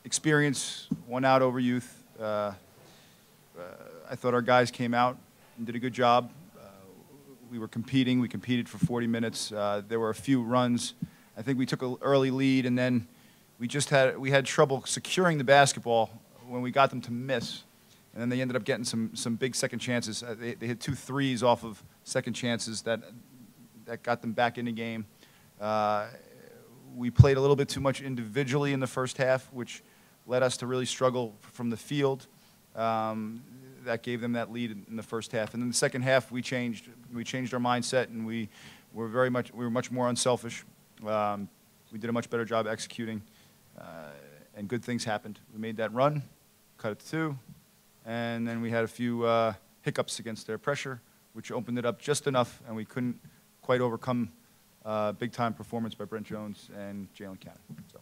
Experience won out over youth. I thought our guys came out and did a good job. We were competing. We competed for 40 minutes. There were a few runs. I think we took an early lead, and then we had trouble securing the basketball when we got them to miss. And then they ended up getting some big second chances. They hit 2 threes off of second chances that got them back in the game. We played a little bit too much individually in the first half, which led us to really struggle from the field. That gave them that lead in the first half. And then the second half, we changed our mindset, and we were much more unselfish. We did a much better job executing, and good things happened. We made that run, cut it to 2, and then we had a few hiccups against their pressure, which opened it up just enough, and we couldn't quite overcome big-time performance by Brent Jones and Jalen Cannon. So.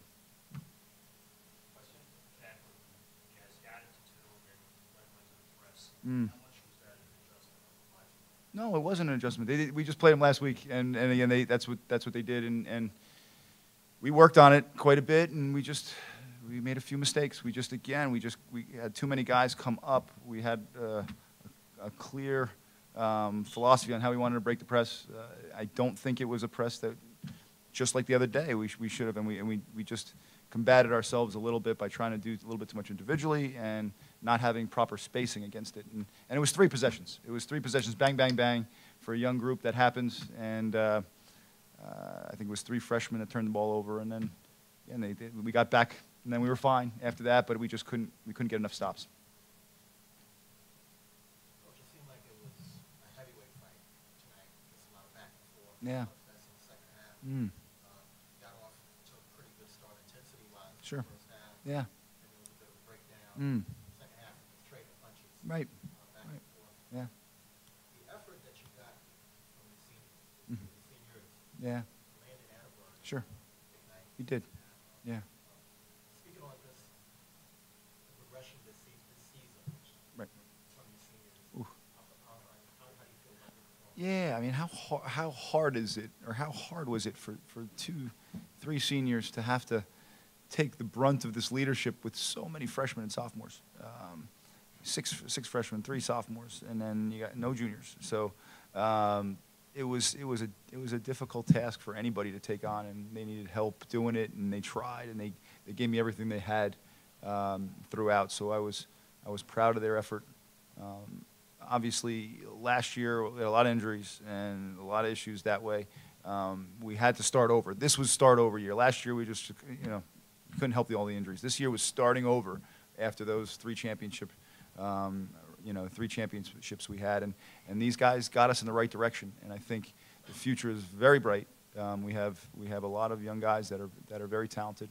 No, it wasn't an adjustment. We just played them last week, and again, that's what they did, and we worked on it quite a bit, and we made a few mistakes. We had too many guys come up. We had a clear philosophy on how we wanted to break the press. I don't think it was a press that, just like the other day, we should have, and we just combated ourselves a little bit by trying to do a little bit too much individually and not having proper spacing against it. And it was 3 possessions. It was 3 possessions, bang, bang, bang. For a young group, that happens. And I think it was 3 freshmen that turned the ball over. And then we got back, and then we were fine after that, but we couldn't get enough stops. Coach, it seemed like it was a heavyweight fight tonight. Just a lot of back and forth. Yeah. That's in the second half. Got off to a pretty good start intensity-wise. Sure. First half. Yeah. And there was a bit of a breakdown. Second half, trading punches. Right. Back and forth. Yeah. The effort that you got from the seniors, Yeah. Landon Annenberg. Sure. Big night. He did. Yeah. Speaking on this, the progression this season Right. from the seniors, Ooh. how do you feel about your performance? Yeah, I mean, how hard is it, or how hard was it for 2, 3 seniors to have to take the brunt of this leadership with so many freshmen and sophomores? 6 freshmen, 3 sophomores, and then you got no juniors. So it was a difficult task for anybody to take on, and they needed help doing it, and they tried, and they gave me everything they had throughout. So I was proud of their effort. Obviously, last year we had a lot of injuries and a lot of issues that way. We had to start over. This was start over year. Last year we just couldn't help all the injuries. This year was starting over after those 3 championships we had, and these guys got us in the right direction. And I think the future is very bright. We have a lot of young guys that are very talented,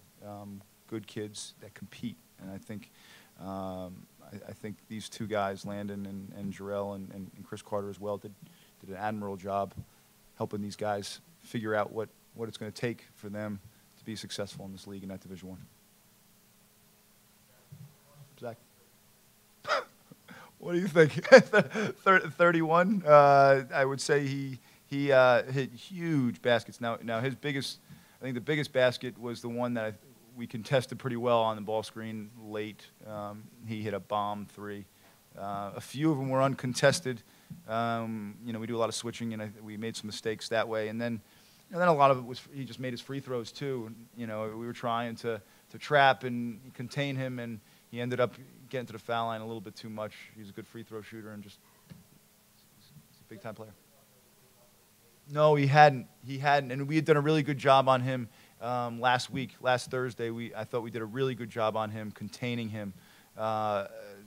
good kids that compete, and I think these 2 guys, Landon and Jarrell and Chris Carter as well, did an admirable job helping these guys figure out what it's going to take for them to be successful in this league in that Division I. Zach? What do you think? 31. I would say he hit huge baskets. Now his biggest, I think the biggest basket was the one that we contested pretty well on the ball screen late. He hit a bomb 3. A few of them were uncontested. We do a lot of switching, and we made some mistakes that way. And then a lot of it was he just made his free throws too. We were trying to trap and contain him, and he ended up getting to the foul line a little bit too much. He's a good free throw shooter and he's a big time player. No, he hadn't, and we had done a really good job on him last Thursday. I thought we did a really good job on him, containing him.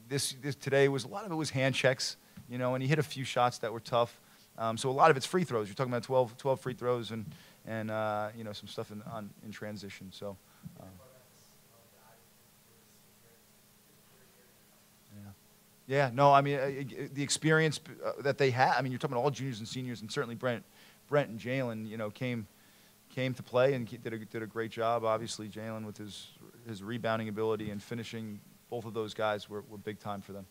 This today was a lot of it was hand checks, and he hit a few shots that were tough. So a lot of it's free throws. You're talking about 12 free throws and some stuff in transition. So. Yeah, no, I mean, the experience that they had, I mean, you're talking about all juniors and seniors, and certainly Brent and Jalen, came to play and did a great job. Obviously, Jalen with his rebounding ability and finishing, both of those guys were big time for them.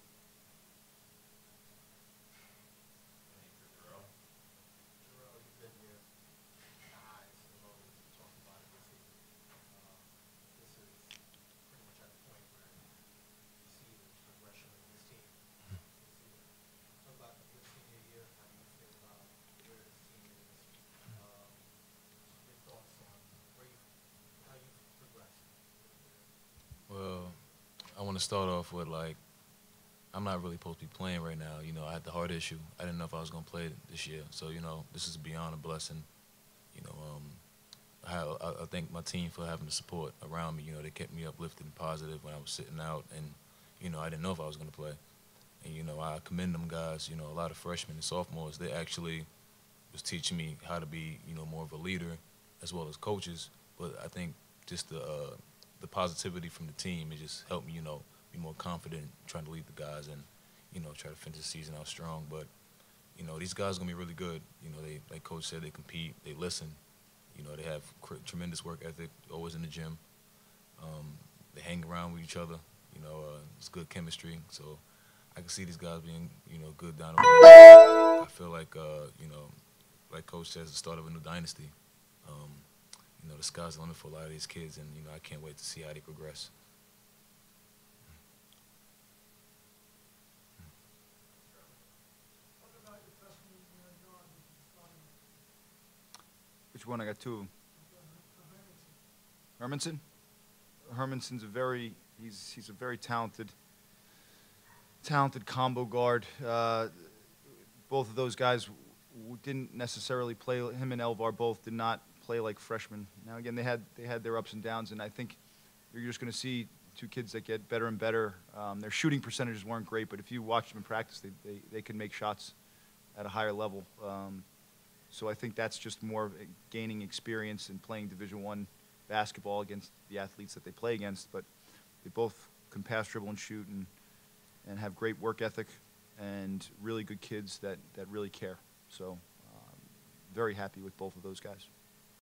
want to start off with, like, I'm not really supposed to be playing right now. You know, I had the heart issue. I didn't know if I was going to play this year. So, you know, this is beyond a blessing. You know, I thank my team for having the support around me. You know, they kept me uplifted and positive when I was sitting out. And, you know, I didn't know if I was going to play. And, you know, I commend them guys. You know, a lot of freshmen and sophomores, they actually was teaching me how to be, you know, more of a leader as well as coaches. But I think just the positivity from the team, it just helped me, you know, be more confident trying to lead the guys and, you know, try to finish the season out strong. But, you know, these guys are going to be really good. You know, they, like Coach said, they compete, they listen. You know, they have tremendous work ethic, always in the gym. They hang around with each other. You know, it's good chemistry. So I can see these guys being, you know, good down the road. I feel like, you know, like Coach says, the start of a new dynasty. You know, the sky's the limit for a lot of these kids, and, you know, I can't wait to see how they progress. Which one? I got two of them. Hermanson? Hermanson's he's a very talented combo guard. Both of those guys didn't necessarily play. Him and Elvar both did not play like freshmen. Now again, they had their ups and downs, and I think you're just going to see two kids that get better and better. Their shooting percentages weren't great, but if you watch them in practice, they can make shots at a higher level. So I think that's just more gaining experience and playing Division I basketball against the athletes that they play against. But they both can pass, dribble, and shoot, and have great work ethic, and really good kids that really care. So very happy with both of those guys.